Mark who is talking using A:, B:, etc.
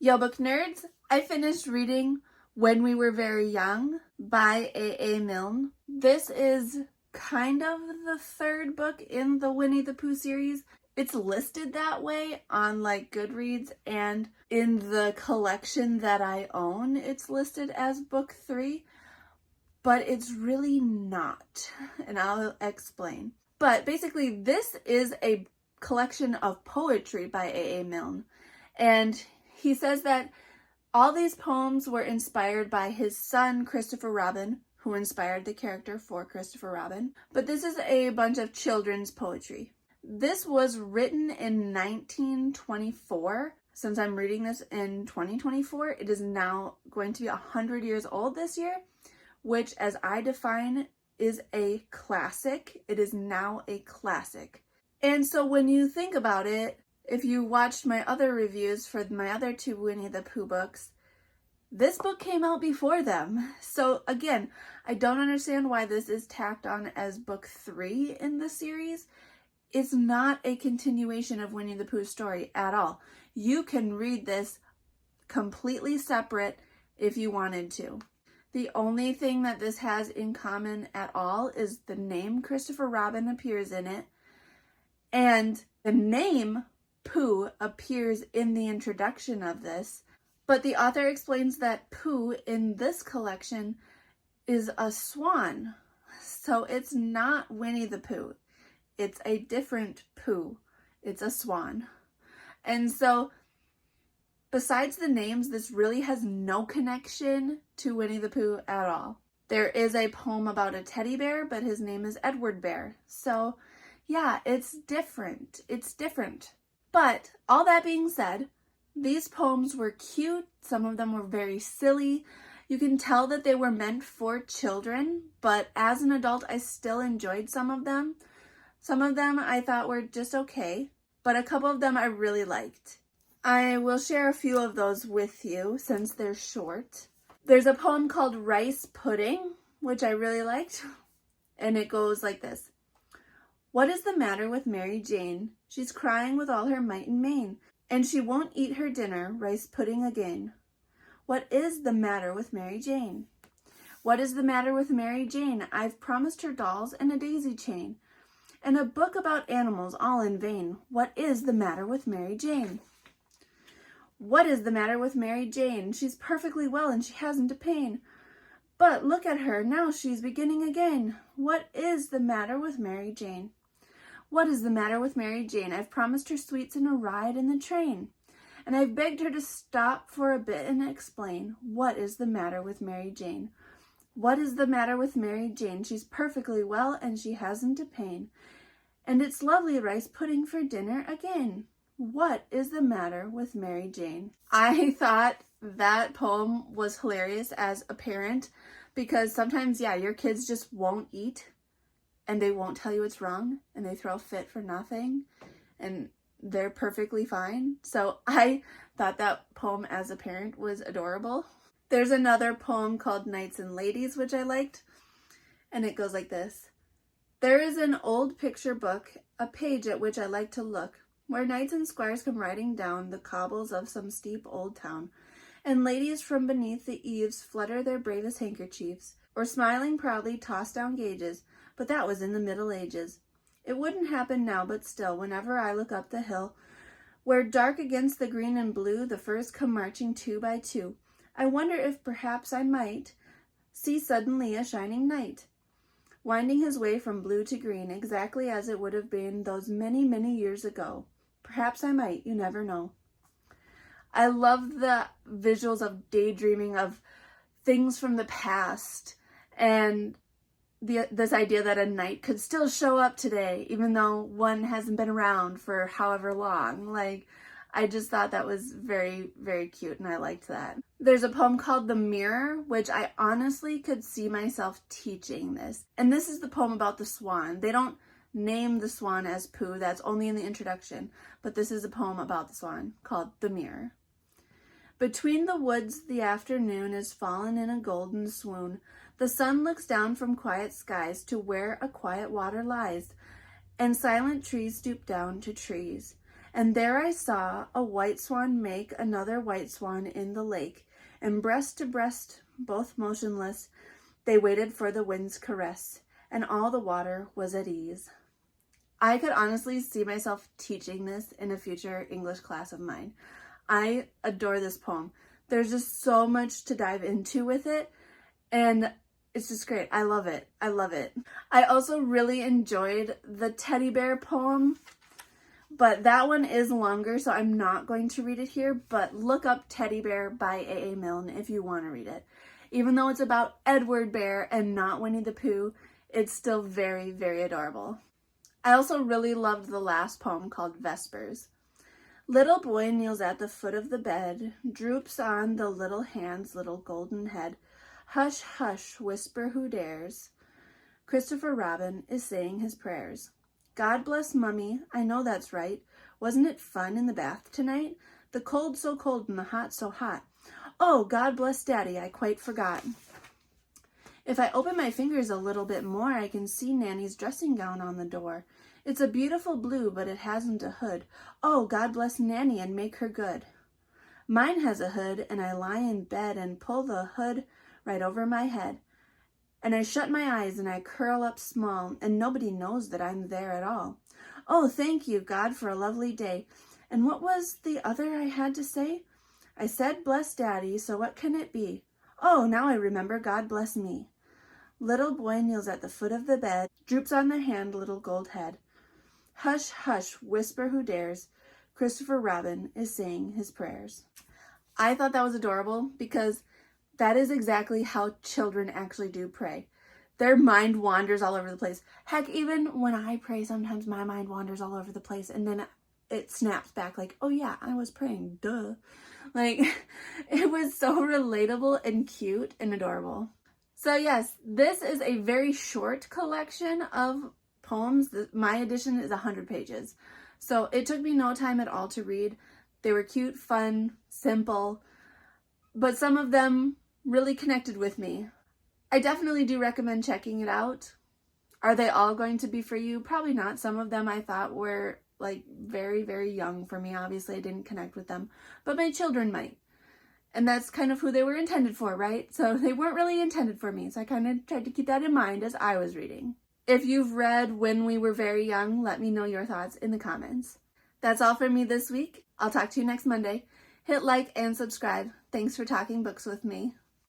A: Yo, book nerds, I finished reading When We Were Very Young by A.A. Milne. This is kind of the third book in the Winnie-the-Pooh series. It's listed that way on like Goodreads, and in the collection that I own, it's listed as book 3, but it's really not, and I'll explain. But basically, this is a collection of poetry by A.A. Milne, and he says that all these poems were inspired by his son, Christopher Robin, who inspired the character for Christopher Robin. But this is a bunch of children's poetry. This was written in 1924. Since I'm reading this in 2024, it is now going to be 100 years old this year, which, as I define, is a classic. It is now a classic. And so when you think about it, if you watched my other reviews for my other 2 Winnie-the-Pooh books, this book came out before them. So again, I don't understand why this is tacked on as book 3 in the series. It's not a continuation of Winnie-the-Pooh's story at all. You can read this completely separate if you wanted to. The only thing that this has in common at all is the name Christopher Robin appears in it, and the name Pooh appears in the introduction of this, but the author explains that Pooh in this collection is a swan. So it's not Winnie the Pooh. It's a different Pooh. It's a swan. And so besides the names, this really has no connection to Winnie the Pooh at all. There is a poem about a teddy bear, but his name is Edward Bear. So yeah, it's different. It's different. But all that being said, these poems were cute. Some of them were very silly. You can tell that they were meant for children, but as an adult, I still enjoyed some of them. Some of them I thought were just okay, but a couple of them I really liked. I will share a few of those with you since they're short. There's a poem called Rice Pudding, which I really liked, and it goes like this. What is the matter with Mary Jane? She's crying with all her might and main, and she won't eat her dinner, rice pudding again. What is the matter with Mary Jane? What is the matter with Mary Jane? I've promised her dolls and a daisy chain, and a book about animals all in vain. What is the matter with Mary Jane? What is the matter with Mary Jane? She's perfectly well and she hasn't a pain. But look at her, now she's beginning again. What is the matter with Mary Jane? What is the matter with Mary Jane? I've promised her sweets and a ride in the train, and I've begged her to stop for a bit and explain. What is the matter with Mary Jane? What is the matter with Mary Jane? She's perfectly well and she hasn't a pain, and it's lovely rice pudding for dinner again. What is the matter with Mary Jane? I thought that poem was hilarious as a parent, because sometimes, yeah, your kids just won't eat and they won't tell you it's wrong and they throw a fit for nothing and they're perfectly fine. So I thought that poem as a parent was adorable. There's another poem called Knights and Ladies, which I liked, and it goes like this. There is an old picture book, a page at which I like to look, where knights and squires come riding down the cobbles of some steep old town, and ladies from beneath the eaves flutter their bravest handkerchiefs, or smiling proudly toss down gauges, but that was in the Middle Ages. It wouldn't happen now, but still, whenever I look up the hill, where dark against the green and blue the firs come marching 2 by 2, I wonder if perhaps I might see suddenly a shining knight, winding his way from blue to green, exactly as it would have been those many, many years ago. Perhaps I might, you never know. I love the visuals of daydreaming of things from the past, and this idea that a knight could still show up today, even though one hasn't been around for however long. Like, I just thought that was very, very cute, and I liked that. There's a poem called The Mirror, which I honestly could see myself teaching this. And this is the poem about the swan. They don't name the swan as Pooh, that's only in the introduction, but this is a poem about the swan called The Mirror. Between the woods the afternoon is fallen in a golden swoon. The sun looks down from quiet skies to where a quiet water lies, and silent trees stoop down to trees. And there I saw a white swan make another white swan in the lake, and breast to breast, both motionless, they waited for the wind's caress, and all the water was at ease. I could honestly see myself teaching this in a future English class of mine. I adore this poem. There's just so much to dive into with it, and it's just great. I love it. I love it. I also really enjoyed the teddy bear poem, but that one is longer, so I'm not going to read it here, but look up Teddy Bear by A.A. Milne if you want to read it. Even though it's about Edward Bear and not Winnie-the-Pooh, it's still very, very adorable. I also really loved the last poem called Vespers. Little boy kneels at the foot of the bed, droops on the little hand's little golden head. Hush, hush, whisper who dares. Christopher Robin is saying his prayers. God bless Mummy, I know that's right. Wasn't it fun in the bath tonight? The cold so cold and the hot so hot. Oh, God bless Daddy, I quite forgot. If I open my fingers a little bit more, I can see Nanny's dressing gown on the door. It's a beautiful blue, but it hasn't a hood. Oh, God bless Nanny and make her good. Mine has a hood, and I lie in bed and pull the hood right over my head. And I shut my eyes and I curl up small, and nobody knows that I'm there at all. Oh, thank you, God, for a lovely day. And what was the other I had to say? I said, bless Daddy, so what can it be? Oh, now I remember, God bless me. Little boy kneels at the foot of the bed, droops on the hand little gold head. Hush, hush, whisper who dares. Christopher Robin is saying his prayers. I thought that was adorable because that is exactly how children actually do pray. Their mind wanders all over the place. Heck, even when I pray, sometimes my mind wanders all over the place, and then it snaps back like, oh yeah, I was praying, duh. Like, it was so relatable and cute and adorable. So yes, this is a very short collection of poems. My edition is 100 pages. So it took me no time at all to read. They were cute, fun, simple, but some of them really connected with me. I definitely do recommend checking it out. Are they all going to be for you? Probably not. Some of them I thought were like very, very young for me. Obviously, I didn't connect with them, but my children might. And that's kind of who they were intended for, right? So they weren't really intended for me. So I kind of tried to keep that in mind as I was reading. If you've read When We Were Very Young, let me know your thoughts in the comments. That's all for me this week. I'll talk to you next Monday. Hit like and subscribe. Thanks for talking books with me.